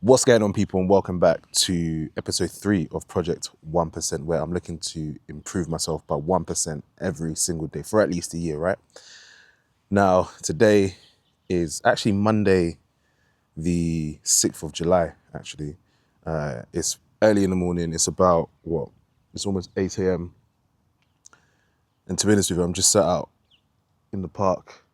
What's going on, people, and welcome back to episode 3 of Project 1%, where I'm looking to improve myself by 1% every single day for at least a year, right? Now, today is actually Monday, the 6th of July, actually. It's early in the morning. It's about, It's almost 8 a.m. And to be honest with you, I'm just sat out in the park.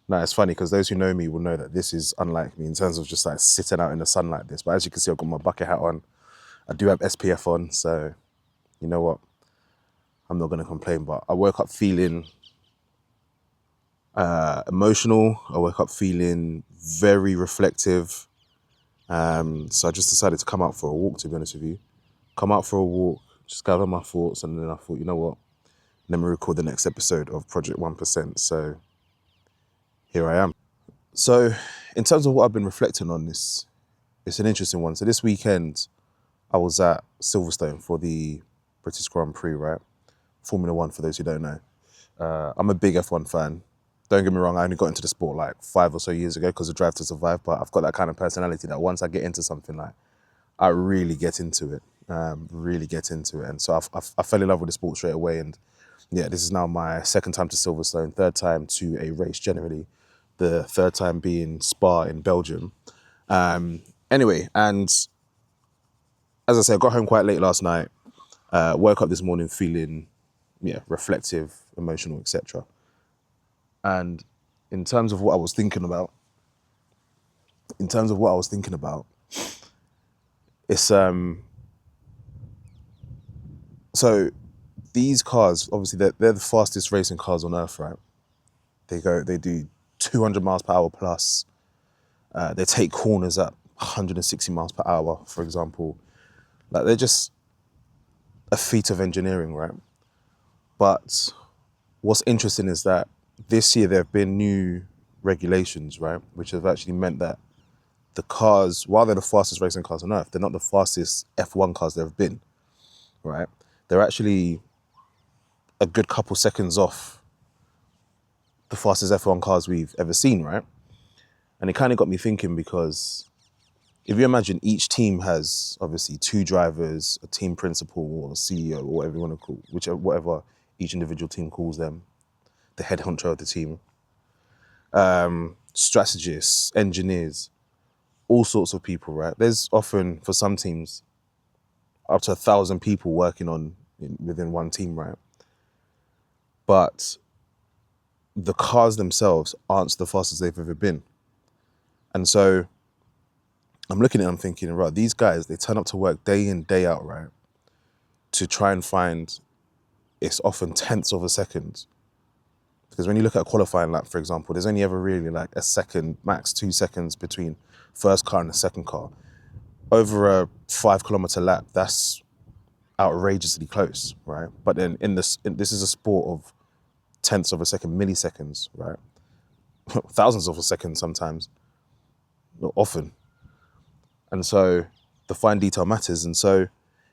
Now, it's funny because those who know me will know that this is unlike me in terms of just like sitting out in the sun like this. But as you can see, I've got my bucket hat on. I do have SPF on, so you know what? I'm not going to complain. But I woke up feeling emotional. I woke up feeling very reflective. So I just decided to come out for a walk, to be honest with you. Come out for a walk, just gather my thoughts. And then I thought, you know what? Let me record the next episode of Project 1%. So here I am. So in terms of what I've been reflecting on, it's an interesting one. So this weekend, I was at Silverstone for the British Grand Prix, right? Formula One, for those who don't know. I'm a big F1 fan. Don't get me wrong, I only got into the sport like 5 or so years ago because of Drive to Survive, but I've got that kind of personality that once I get into something, like, I really get into it. And so I fell in love with the sport straight away. And yeah, this is now my second time to Silverstone, third time to a race generally, the third time being Spa in Belgium. Anyway, and as I said, I got home quite late last night, woke up this morning feeling, reflective, emotional, etc. And in terms of what I was thinking about, it's so these cars, obviously they're the fastest racing cars on earth, right? They do 200 miles per hour plus. They take corners at 160 miles per hour, for example. Like, they're just a feat of engineering, right? But what's interesting is that this year there have been new regulations, right? Which have actually meant that the cars, while they're the fastest racing cars on earth, they're not the fastest F1 cars there have been, right? They're actually a good couple seconds off the fastest F1 cars we've ever seen, right? And it kind of got me thinking, because if you imagine each team has obviously 2 drivers, a team principal or a CEO or whatever you want to call, whatever each individual team calls them, the head honcho of the team, strategists, engineers, all sorts of people, right? There's often, for some teams, up to 1,000 people working within one team, right? But the cars themselves aren't the fastest they've ever been. And so I'm looking at it, I'm thinking, right, these guys, they turn up to work day in, day out, right? To try and find, it's often tenths of a second. Because when you look at a qualifying lap, for example, there's only ever really like a second, max 2 seconds between first car and the second car. Over a 5-kilometer lap, that's outrageously close, right? But then this is a sport of tenths of a second, milliseconds, right? Thousands of a second sometimes, not often. And so the fine detail matters. And so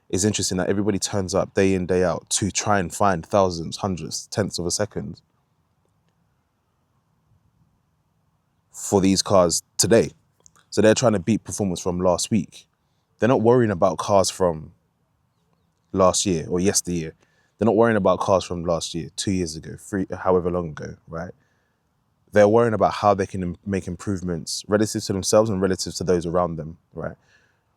it's interesting that everybody turns up day in, day out to try and find thousands, hundreds, tenths of a second for these cars today. So they're trying to beat performance from last week. They're not worrying about cars from last year or yesteryear. They're not worrying about cars from last year, 2 years ago, 3, however long ago, right? They're worrying about how they can make improvements relative to themselves and relative to those around them, right?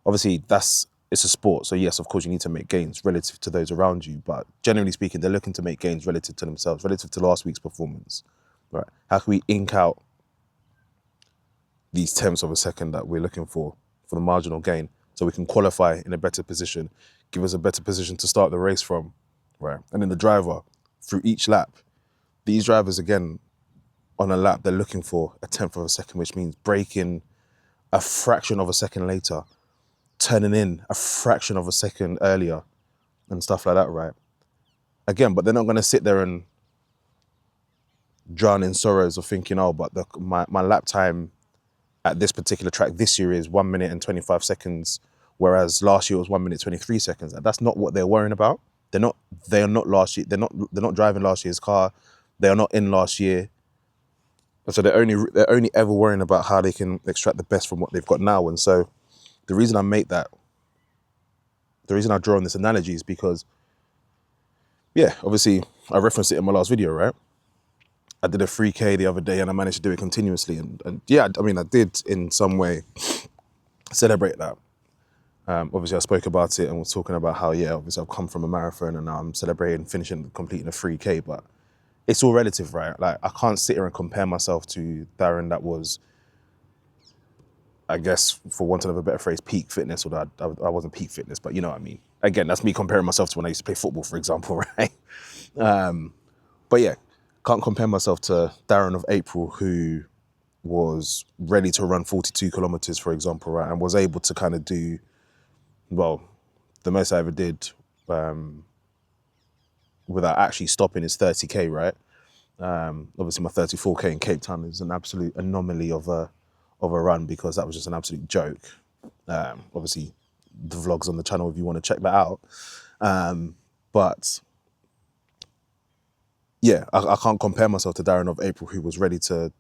Obviously, it's a sport, so yes, of course, you need to make gains relative to those around you, but generally speaking, they're looking to make gains relative to themselves, relative to last week's performance, right? How can we ink out these tenths of a second that we're looking for the marginal gain, so we can qualify in a better position, give us a better position to start the race from, right? And then the driver, through each lap, these drivers, again, on a lap, they're looking for a tenth of a second, which means braking a fraction of a second later, turning in a fraction of a second earlier, and stuff like that, right? Again, but they're not going to sit there and drown in sorrows of thinking, oh, but my lap time at this particular track this year is 1 minute and 25 seconds, whereas last year was 1 minute 23 seconds. That's not what they're worrying about. They are not last year. They're not driving last year's car. They are not in last year. So they're only ever worrying about how they can extract the best from what they've got now. And so The reason I make that, the reason I draw on this analogy is because, yeah, obviously I referenced it in my last video, right? I did a 3K the other day and I managed to do it continuously. And yeah, I mean, I did in some way celebrate that. Obviously I spoke about it and was talking about how, yeah, obviously I've come from a marathon and now I'm celebrating, completing a 3K, but it's all relative, right? Like I can't sit here and compare myself to Darren that was, I guess, for want of a better phrase, peak fitness, although I wasn't peak fitness, but you know what I mean. Again, that's me comparing myself to when I used to play football, for example, right? But yeah, can't compare myself to Darren of April, who was ready to run 42 kilometers, for example, right? And was able to kind of do, well, the most I ever did without actually stopping is 30K, right? Obviously my 34K in Cape Town is an absolute anomaly of a run because that was just an absolute joke. Obviously the vlog's on the channel if you want to check that out. But yeah, I can't compare myself to Darren of April, who was ready to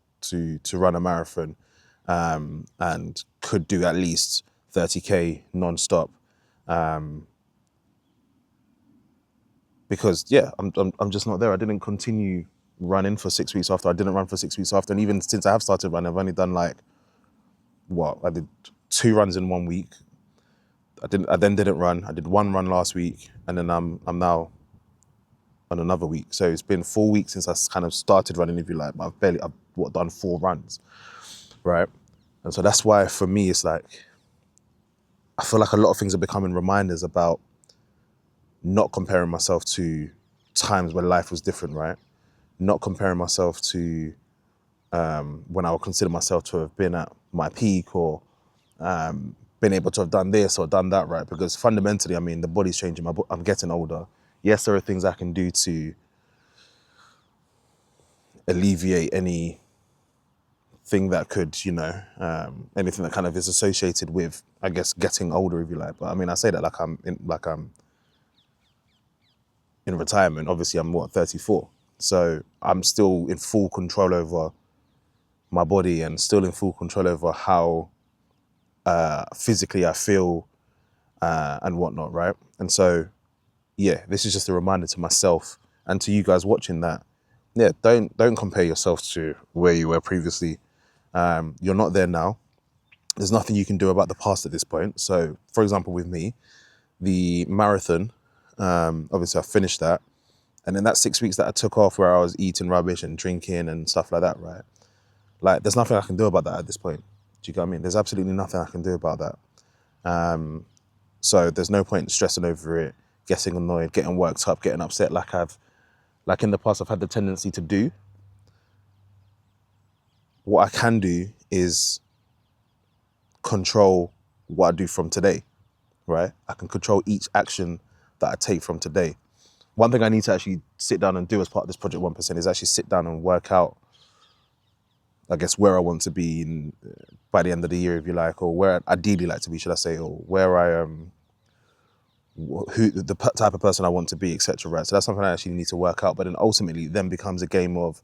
run a marathon and could do at least 30K non-stop. Because yeah, I'm just not there. I didn't continue running for 6 weeks after. I didn't run for 6 weeks after. And even since I have started running, I've only done like, what? I did 2 runs in 1 week. I then didn't run. I did 1 run last week, and then I'm now on another week. So it's been 4 weeks since I kind of started running, if you like, but I've done 4 runs, right? And so that's why for me, it's like, I feel like a lot of things are becoming reminders about not comparing myself to times when life was different, right? Not comparing myself to when I would consider myself to have been at my peak or been able to have done this or done that, right? Because fundamentally, I mean, the body's changing. I'm getting older. Yes, there are things I can do to alleviate anything that could, you know, anything that kind of is associated with, I guess, getting older, if you like. But I mean, I say that like I'm in retirement. Obviously, I'm 34. So I'm still in full control over my body and still in full control over how physically I feel and whatnot, right? And so, yeah, this is just a reminder to myself and to you guys watching that, yeah, don't compare yourself to where you were previously. You're not there now. There's nothing you can do about the past at this point. So, for example, with me, the marathon, obviously I finished that. And then that 6 weeks that I took off where I was eating rubbish and drinking and stuff like that, right? Like, there's nothing I can do about that at this point. Do you get what I mean? There's absolutely nothing I can do about that. So there's no point stressing over it, getting annoyed, getting worked up, getting upset like in the past I've had the tendency to do. What I can do is control what I do from today, right? I can control each action that I take from today. One thing I need to actually sit down and do as part of this Project 1% is actually sit down and work out, I guess, where I want to be by the end of the year, if you like, or where I'd ideally like to be, should I say, or where I am, who the type of person I want to be, etc. Right? So that's something I actually need to work out. But then ultimately, then becomes a game of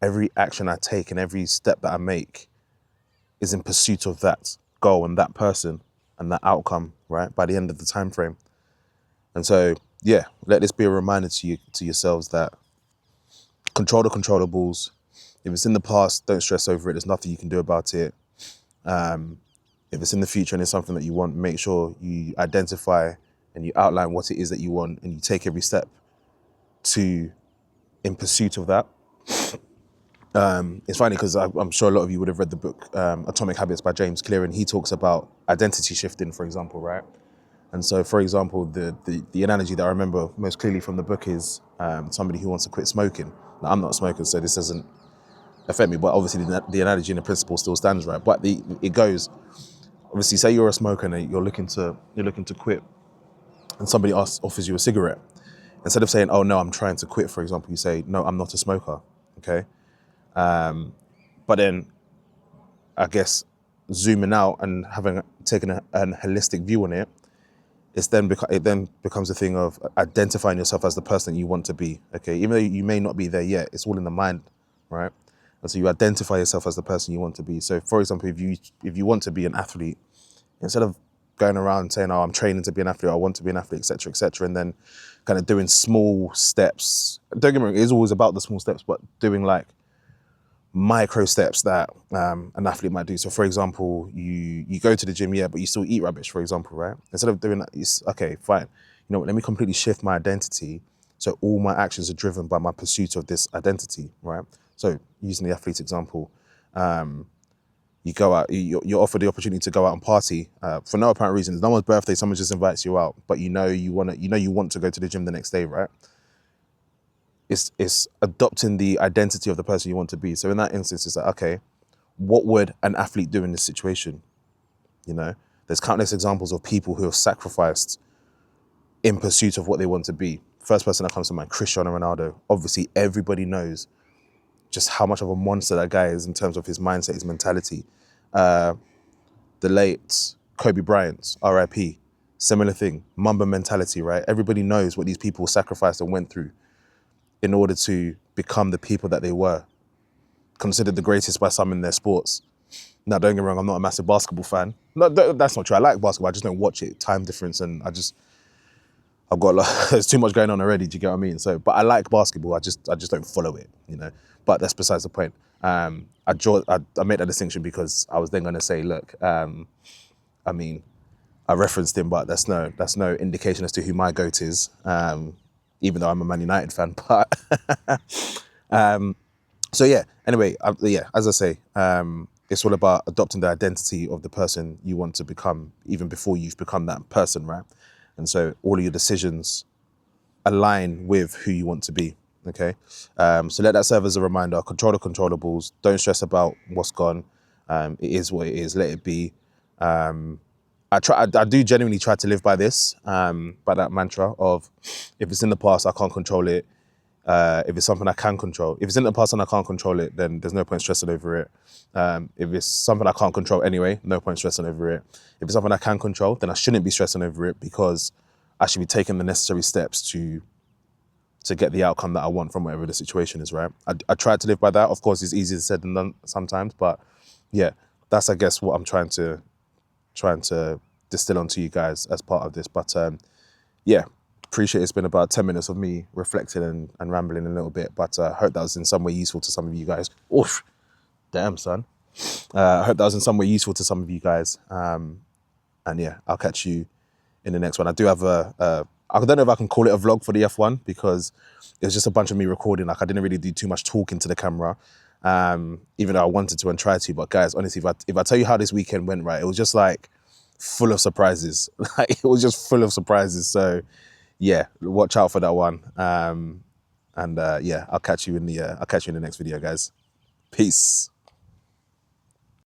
every action I take and every step that I make is in pursuit of that goal and that person and that outcome, right? By the end of the time frame. And so, yeah, let this be a reminder to yourselves that control the controllables. If it's in the past, don't stress over it. There's nothing you can do about it. If it's in the future and it's something that you want, make sure you identify and you outline what it is that you want and you take every step in pursuit of that. It's funny because I'm sure a lot of you would have read the book Atomic Habits by James Clear, and he talks about identity shifting, for example, right? And so, for example, the analogy that I remember most clearly from the book is somebody who wants to quit smoking. Now, I'm not a smoker, so this doesn't affect me, but obviously the analogy and the principle still stands, right? But it goes, obviously, say you're a smoker and you're looking to quit, and somebody offers you a cigarette. Instead of saying, "Oh no, I'm trying to quit," for example, you say, "No, I'm not a smoker." Okay. But then, I guess, zooming out and taken a holistic view on it, it then becomes a thing of identifying yourself as the person you want to be. Okay, even though you may not be there yet, it's all in the mind, right? And so you identify yourself as the person you want to be. So, for example, if you want to be an athlete, instead of going around saying, oh, I'm training to be an athlete, I want to be an athlete, etc., and then kind of doing small steps. Don't get me wrong, it is always about the small steps, but doing like micro steps that an athlete might do. So for example, you go to the gym, yeah, but you still eat rubbish, for example, right? Instead of doing that, it's okay, fine. You know what, let me completely shift my identity so all my actions are driven by my pursuit of this identity, right? So using the athlete example, you go out, you're offered the opportunity to go out and party for no apparent reason. It's no one's birthday, someone just invites you out, but you want to go to the gym the next day, right? It's adopting the identity of the person you want to be. So in that instance, it's like, okay, what would an athlete do in this situation? You know, there's countless examples of people who have sacrificed in pursuit of what they want to be. First person that comes to mind, Cristiano Ronaldo. Obviously, everybody knows just how much of a monster that guy is in terms of his mindset, his mentality. The late Kobe Bryant, RIP, similar thing, Mamba mentality, right? Everybody knows what these people sacrificed and went through in order to become the people that they were, considered the greatest by some in their sports. Now, don't get me wrong, I'm not a massive basketball fan. No, that's not true. I like basketball, I just don't watch it. Time difference, and I've got there's too much going on already. Do you get what I mean? So, but I like basketball. I just don't follow it, you know. But that's besides the point. I made that distinction because I was then going to say, look, I mean, I referenced him, but that's no indication as to who my GOAT is. Even though I'm a Man United fan, but so yeah. Anyway, yeah. As I say, it's all about adopting the identity of the person you want to become, even before you've become that person, right? And so all of your decisions align with who you want to be, okay? So let that serve as a reminder. Control the controllables. Don't stress about what's gone. It is what it is. Let it be. I do genuinely try to live by this, by that mantra of, if it's in the past, I can't control it. If it's something I can control. If it's in the past and I can't control it, then there's no point stressing over it. If it's something I can't control anyway, no point stressing over it. If it's something I can control, then I shouldn't be stressing over it, because I should be taking the necessary steps to get the outcome that I want from whatever the situation is, right? I try to live by that. Of course, it's easier said than done sometimes, but yeah, that's, I guess, what I'm trying to distill onto you guys as part of this. But yeah, appreciate it's been about 10 minutes of me reflecting and rambling a little bit, but I hope that was in some way useful to some of you guys. Oof, damn son. I hope that was in some way useful to some of you guys. And yeah, I'll catch you in the next one. I do have I don't know if I can call it a vlog for the F1, because it was just a bunch of me recording. Like, I didn't really do too much talking to the camera, even though I wanted to and tried to. But guys, honestly, if I tell you how this weekend went, right, it was just like full of surprises. Like, it was just full of surprises. So yeah, watch out for that one. Yeah, I'll catch you in the next video, guys. Peace.